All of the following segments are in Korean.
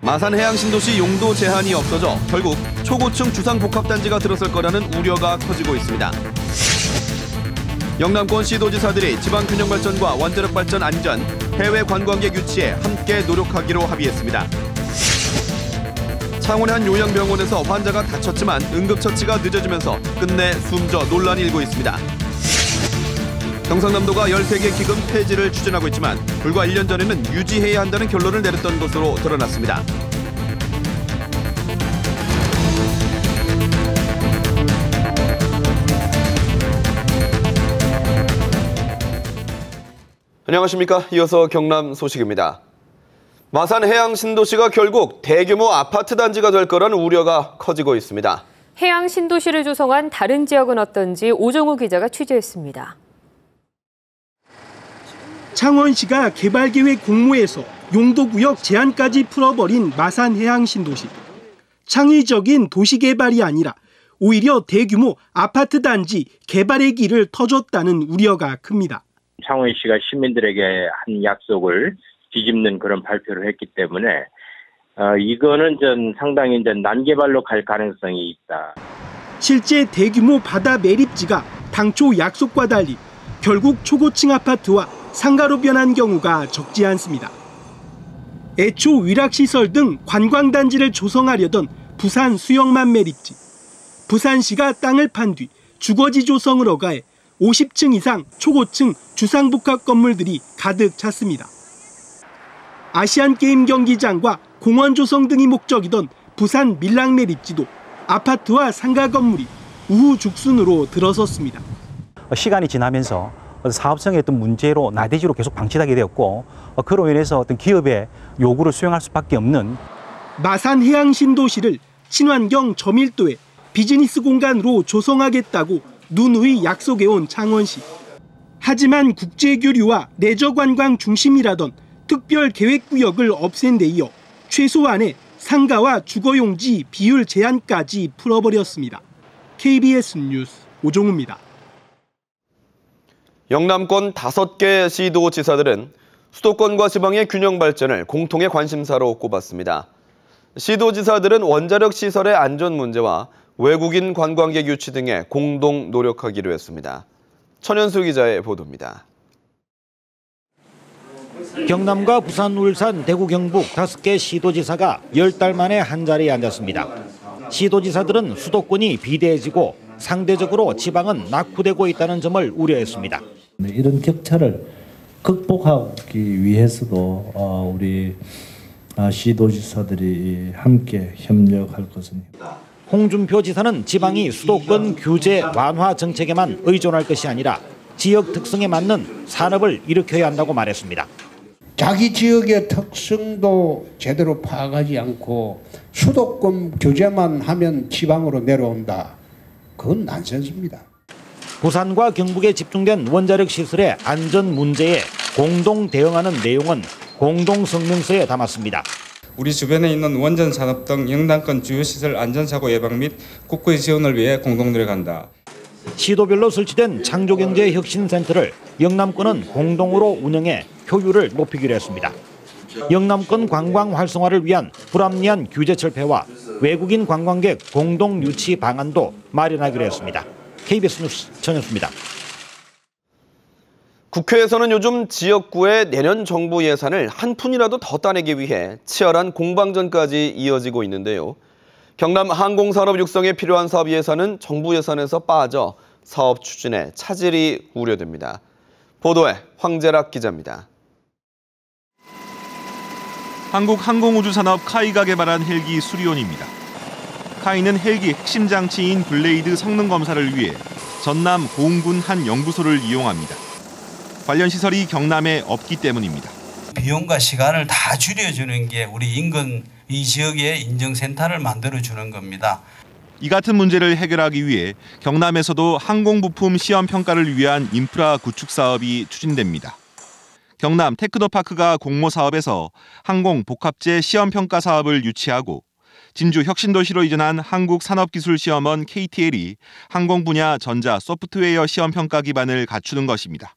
마산해양신도시 용도 제한이 없어져 결국 초고층 주상복합단지가 들어설 거라는 우려가 커지고 있습니다. 영남권 시도지사들이 지방균형발전과 원자력발전 안전, 해외 관광객 유치에 함께 노력하기로 합의했습니다. 창원의 한 요양병원에서 환자가 다쳤지만 응급처치가 늦어지면서 끝내 숨져 논란이 일고 있습니다. 경상남도가 13개 기금 폐지를 추진하고 있지만 불과 1년 전에는 유지해야 한다는 결론을 내렸던 것으로 드러났습니다. 안녕하십니까. 이어서 경남 소식입니다. 마산해양신도시가 결국 대규모 아파트 단지가 될 거라는 우려가 커지고 있습니다. 해양신도시를 조성한 다른 지역은 어떤지 오정우 기자가 취재했습니다. 창원시가 개발계획 공모에서 용도구역 제한까지 풀어버린 마산해양신도시. 창의적인 도시개발이 아니라 오히려 대규모 아파트 단지 개발의 길을 터줬다는 우려가 큽니다. 창원시가 시민들에게 한 약속을 뒤집는 그런 발표를 했기 때문에 이거는 상당히 난개발로 갈 가능성이 있다. 실제 대규모 바다 매립지가 당초 약속과 달리 결국 초고층 아파트와 상가로 변한 경우가 적지 않습니다. 애초 위락시설 등 관광단지를 조성하려던 부산 수영만 매립지. 부산시가 땅을 판 뒤 주거지 조성을 허가해 50층 이상 초고층 주상복합 건물들이 가득 찼습니다. 아시안게임 경기장과 공원 조성 등이 목적이던 부산 밀락 매립지도 아파트와 상가 건물이 우후죽순으로 들어섰습니다. 시간이 지나면서 사업성의 어떤 문제로 나대지로 계속 방치하게 되었고 그로 인해서 어떤 기업의 요구를 수용할 수밖에 없는 마산해양신도시를 친환경 저밀도의 비즈니스 공간으로 조성하겠다고 누누이 약속해온 창원시. 하지만 국제교류와 레저관광 중심이라던 특별계획구역을 없앤 데 이어 최소한의 상가와 주거용지 비율 제한까지 풀어버렸습니다. KBS 뉴스 오종우입니다. 영남권 5개 시도지사들은 수도권과 지방의 균형 발전을 공통의 관심사로 꼽았습니다. 시도지사들은 원자력 시설의 안전 문제와 외국인 관광객 유치 등에 공동 노력하기로 했습니다. 천연수 기자의 보도입니다. 경남과 부산, 울산, 대구, 경북 5개 시도지사가 10달 만에 한자리에 앉았습니다. 시도지사들은 수도권이 비대해지고 상대적으로 지방은 낙후되고 있다는 점을 우려했습니다. 이런 격차를 극복하기 위해서도 우리 시도지사들이 함께 협력할 것입니다. 홍준표 지사는 지방이 수도권 규제 완화 정책에만 의존할 것이 아니라 지역 특성에 맞는 산업을 일으켜야 한다고 말했습니다. 자기 지역의 특성도 제대로 파악하지 않고 수도권 규제만 하면 지방으로 내려온다. 그건 난센스입니다. 부산과 경북에 집중된 원자력 시설의 안전 문제에 공동 대응하는 내용은 공동 성명서에 담았습니다. 우리 주변에 있는 원전 산업 등 영남권 주요 시설 안전사고 예방 및 국고의 지원을 위해 공동 노력한다. 시도별로 설치된 창조경제혁신센터를 영남권은 공동으로 운영해 효율을 높이기로 했습니다. 영남권 관광 활성화를 위한 불합리한 규제 철폐와 외국인 관광객 공동 유치 방안도 마련하기로 했습니다. KBS 뉴스 전현수입니다. 국회에서는 요즘 지역구의 내년 정부 예산을 한 푼이라도 더 따내기 위해 치열한 공방전까지 이어지고 있는데요. 경남 항공산업 육성에 필요한 사업 예산은 정부 예산에서 빠져 사업 추진에 차질이 우려됩니다. 보도에 황재락 기자입니다. 한국항공우주산업 카이가 개발한 헬기 수리온입니다. 카이는 헬기 핵심 장치인 블레이드 성능 검사를 위해 전남 공군 한 연구소를 이용합니다. 관련 시설이 경남에 없기 때문입니다. 비용과 시간을 다 줄여주는 게 우리 인근 이 지역에 인증센터를 만들어주는 겁니다. 이 같은 문제를 해결하기 위해 경남에서도 항공부품 시험평가를 위한 인프라 구축 사업이 추진됩니다. 경남 테크노파크가 공모 사업에서 항공복합재 시험평가 사업을 유치하고 진주 혁신도시로 이전한 한국산업기술시험원 KTL이 항공 분야 전자 소프트웨어 시험평가 기반을 갖추는 것입니다.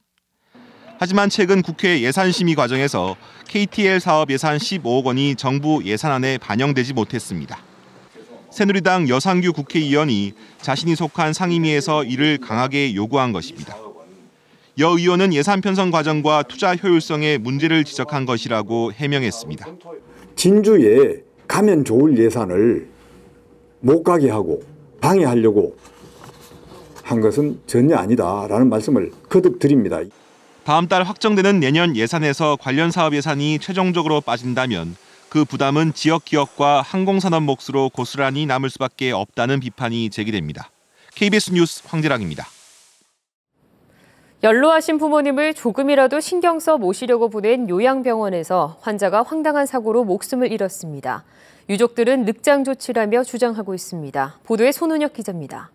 하지만 최근 국회 예산심의 과정에서 KTL 사업 예산 15억 원이 정부 예산안에 반영되지 못했습니다. 새누리당 여상규 국회의원이 자신이 속한 상임위에서 이를 강하게 요구한 것입니다. 여 의원은 예산 편성 과정과 투자 효율성에 문제를 지적한 것이라고 해명했습니다. 진주에 가면 좋을 예산을 못 가게 하고 방해하려고 한 것은 전혀 아니다라는 말씀을 거듭 드립니다. 다음 달 확정되는 내년 예산에서 관련 사업 예산이 최종적으로 빠진다면 그 부담은 지역 기업과 항공산업 몫으로 고스란히 남을 수밖에 없다는 비판이 제기됩니다. KBS 뉴스 황재랑입니다. 연로하신 부모님을 조금이라도 신경 써 모시려고 보낸 요양병원에서 환자가 황당한 사고로 목숨을 잃었습니다. 유족들은 늑장 조치라며 주장하고 있습니다. 보도에 손은혁 기자입니다.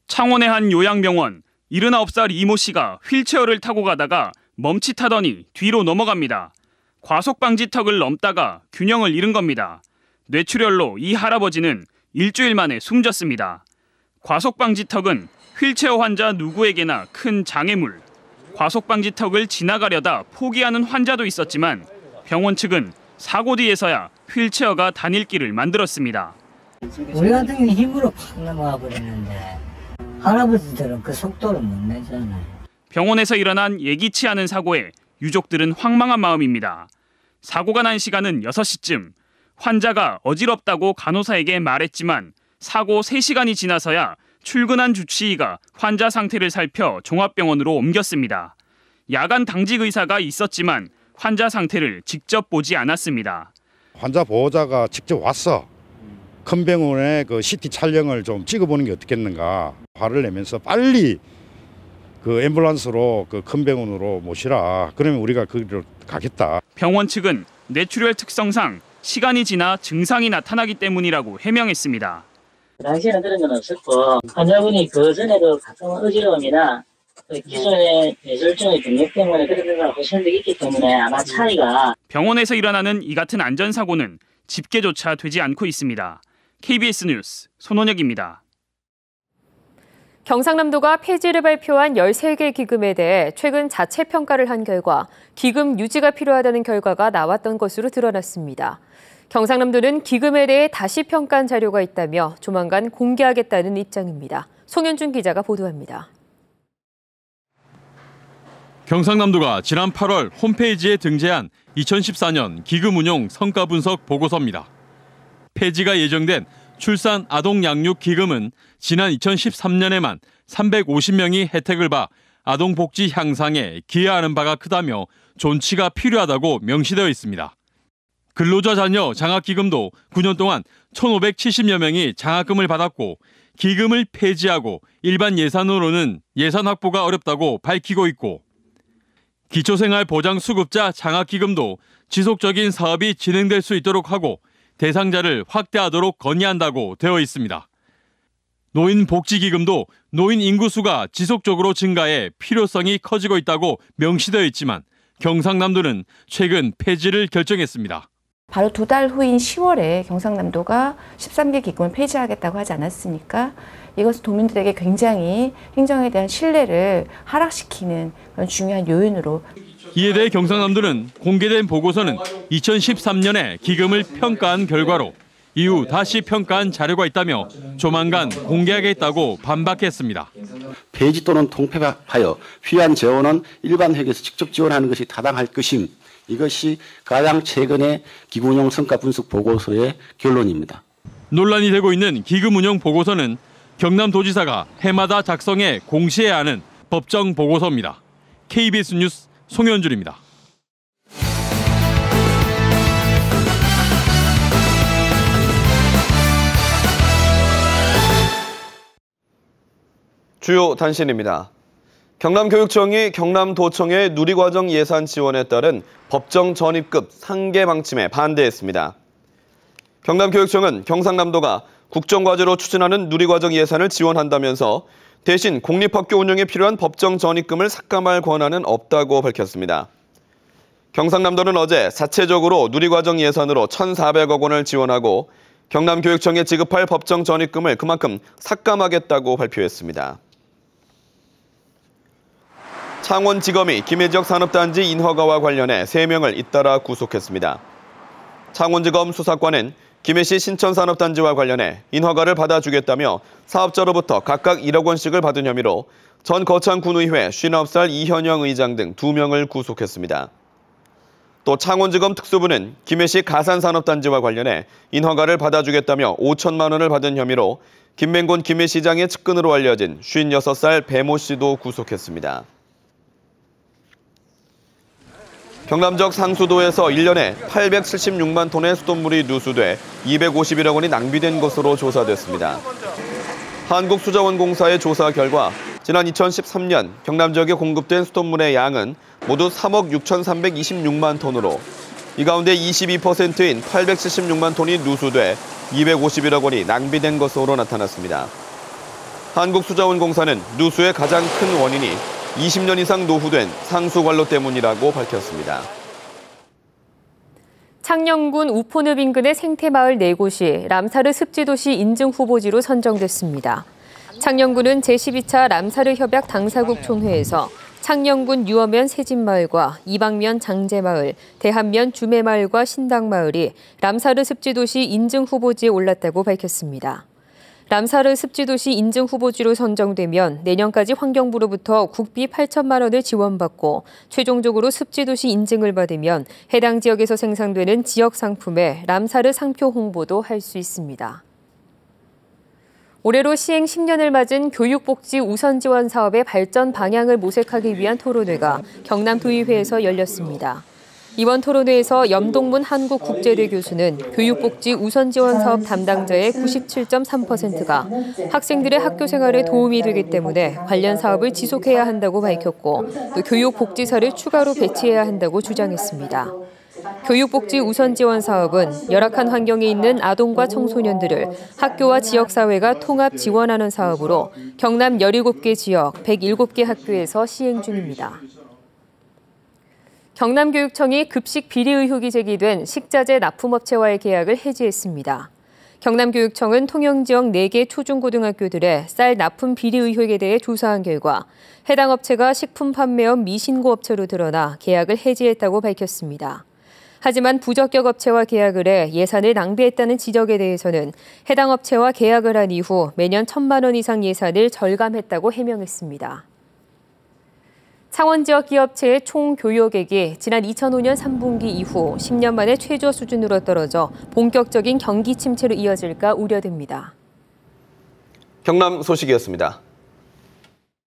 창원의 한 요양병원, 79살 이모 씨가 휠체어를 타고 가다가 멈칫하더니 뒤로 넘어갑니다. 과속방지턱을 넘다가 균형을 잃은 겁니다. 뇌출혈로 이 할아버지는 일주일 만에 숨졌습니다. 과속방지턱은 휠체어 환자 누구에게나 큰 장애물. 과속방지턱을 지나가려다 포기하는 환자도 있었지만 병원 측은 사고 뒤에서야 휠체어가 다닐 길을 만들었습니다. 우리 같은 경우는 힘으로 팍 넘어가 버렸는데 할아버지들은 그 속도를 못 내잖아요. 병원에서 일어난 예기치 않은 사고에 유족들은 황망한 마음입니다. 사고가 난 시간은 6시쯤. 환자가 어지럽다고 간호사에게 말했지만 사고 3시간이 지나서야 출근한 주치의가 환자 상태를 살펴 종합병원으로 옮겼습니다. 야간 당직 의사가 있었지만 환자 상태를 직접 보지 않았습니다. 환자 보호자가 직접 와서 큰 병원에 그 CT 촬영을 좀 찍어보는 게 어떻겠는가 화를 내면서 빨리 그 앰뷸런스로 그 큰 병원으로 모시라. 그러면 우리가 거기로 가겠다. 병원 측은 뇌출혈 특성상 시간이 지나 증상이 나타나기 때문이라고 해명했습니다. 당시에는 그런 건 없었고 환자분이 그 전에도 가끔은 어지러움이나 기존의 뇌졸중의 병력 때문에 그런 걸 하시는 게 있기 때문에 아마 차이가. 병원에서 일어나는 이 같은 안전사고는 집계조차 되지 않고 있습니다. KBS 뉴스 손원혁입니다. 경상남도가 폐지를 발표한 13개 기금에 대해 최근 자체 평가를 한 결과 기금 유지가 필요하다는 결과가 나왔던 것으로 드러났습니다. 경상남도는 기금에 대해 다시 평가한 자료가 있다며 조만간 공개하겠다는 입장입니다. 송현준 기자가 보도합니다. 경상남도가 지난 8월 홈페이지에 등재한 2014년 기금 운용 성과 분석 보고서입니다. 폐지가 예정된 출산 아동 양육 기금은 지난 2013년에만 350명이 혜택을 봐 아동 복지 향상에 기여하는 바가 크다며 존치가 필요하다고 명시되어 있습니다. 근로자 자녀 장학기금도 9년 동안 1,570여 명이 장학금을 받았고 기금을 폐지하고 일반 예산으로는 예산 확보가 어렵다고 밝히고 있고 기초생활보장수급자 장학기금도 지속적인 사업이 진행될 수 있도록 하고 대상자를 확대하도록 건의한다고 되어 있습니다. 노인복지기금도 노인 인구수가 지속적으로 증가해 필요성이 커지고 있다고 명시되어 있지만 경상남도는 최근 폐지를 결정했습니다. 바로 2달 후인 10월에 경상남도가 13개 기금을 폐지하겠다고 하지 않았습니까? 이것은 도민들에게 굉장히 행정에 대한 신뢰를 하락시키는 그런 중요한 요인으로. 이에 대해 경상남도는 공개된 보고서는 2013년에 기금을 평가한 결과로 이후 다시 평가한 자료가 있다며 조만간 공개하겠다고 반박했습니다. 폐지 또는 통폐합하여 필요한 재원은 일반 회계에서 직접 지원하는 것이 타당할 것임. 이것이 가장 최근의 기금운용 성과 분석 보고서의 결론입니다. 논란이 되고 있는 기금운용 보고서는 경남도지사가 해마다 작성해 공시해야 하는 법정 보고서입니다. KBS 뉴스 송현준입니다. 주요 단신입니다. 경남교육청이 경남도청의 누리과정 예산 지원에 따른 법정 전입급 상계 방침에 반대했습니다. 경남교육청은 경상남도가 국정과제로 추진하는 누리과정 예산을 지원한다면서 대신 공립학교 운영에 필요한 법정 전입금을 삭감할 권한은 없다고 밝혔습니다. 경상남도는 어제 자체적으로 누리과정 예산으로 1,400억 원을 지원하고 경남교육청에 지급할 법정 전입금을 그만큼 삭감하겠다고 발표했습니다. 창원지검이 김해지역 산업단지 인허가와 관련해 3명을 잇따라 구속했습니다. 창원지검 수사관은 김해시 신천산업단지와 관련해 인허가를 받아주겠다며 사업자로부터 각각 1억 원씩을 받은 혐의로 전 거창군의회 59살 이현영 의장 등 2명을 구속했습니다. 또 창원지검 특수부는 김해시 가산산업단지와 관련해 인허가를 받아주겠다며 5천만 원을 받은 혐의로 김맹곤 김해시장의 측근으로 알려진 56살 배모 씨도 구속했습니다. 경남적 상수도에서 1년에 876만 톤의 수돗물이 누수돼 251억 원이 낭비된 것으로 조사됐습니다. 한국수자원공사의 조사 결과 지난 2013년 경남 지역에 공급된 수돗물의 양은 모두 3억 6,326만 톤으로 이 가운데 22%인 876만 톤이 누수돼 251억 원이 낭비된 것으로 나타났습니다. 한국수자원공사는 누수의 가장 큰 원인이 20년 이상 노후된 상수관로 때문이라고 밝혔습니다. 창녕군 우포늪 인근의 생태마을 4곳이 람사르 습지도시 인증 후보지로 선정됐습니다. 창녕군은 제12차 람사르 협약 당사국 총회에서 창녕군 유어면 세진마을과 이방면 장제마을, 대한면 주매마을과 신당마을이 람사르 습지도시 인증 후보지에 올랐다고 밝혔습니다. 람사르 습지도시 인증 후보지로 선정되면 내년까지 환경부로부터 국비 8천만 원을 지원받고 최종적으로 습지도시 인증을 받으면 해당 지역에서 생산되는 지역 상품의 람사르 상표 홍보도 할 수 있습니다. 올해로 시행 10년을 맞은 교육복지 우선지원 사업의 발전 방향을 모색하기 위한 토론회가 경남도의회에서 열렸습니다. 이번 토론회에서 염동문 한국국제대 교수는 교육복지 우선지원 사업 담당자의 97.3%가 학생들의 학교 생활에 도움이 되기 때문에 관련 사업을 지속해야 한다고 밝혔고 또 교육복지사를 추가로 배치해야 한다고 주장했습니다. 교육복지 우선지원 사업은 열악한 환경에 있는 아동과 청소년들을 학교와 지역사회가 통합 지원하는 사업으로 경남 17개 지역 107개 학교에서 시행 중입니다. 경남교육청이 급식 비리 의혹이 제기된 식자재 납품업체와의 계약을 해지했습니다. 경남교육청은 통영지역 4개 초중고등학교들의 쌀 납품 비리 의혹에 대해 조사한 결과 해당 업체가 식품 판매업 미신고 업체로 드러나 계약을 해지했다고 밝혔습니다. 하지만 부적격 업체와 계약을 해 예산을 낭비했다는 지적에 대해서는 해당 업체와 계약을 한 이후 매년 1,000만 원 이상 예산을 절감했다고 해명했습니다. 창원 지역 기업체의 총 교역액이 지난 2005년 3분기 이후 10년 만에 최저 수준으로 떨어져 본격적인 경기 침체로 이어질까 우려됩니다. 경남 소식이었습니다.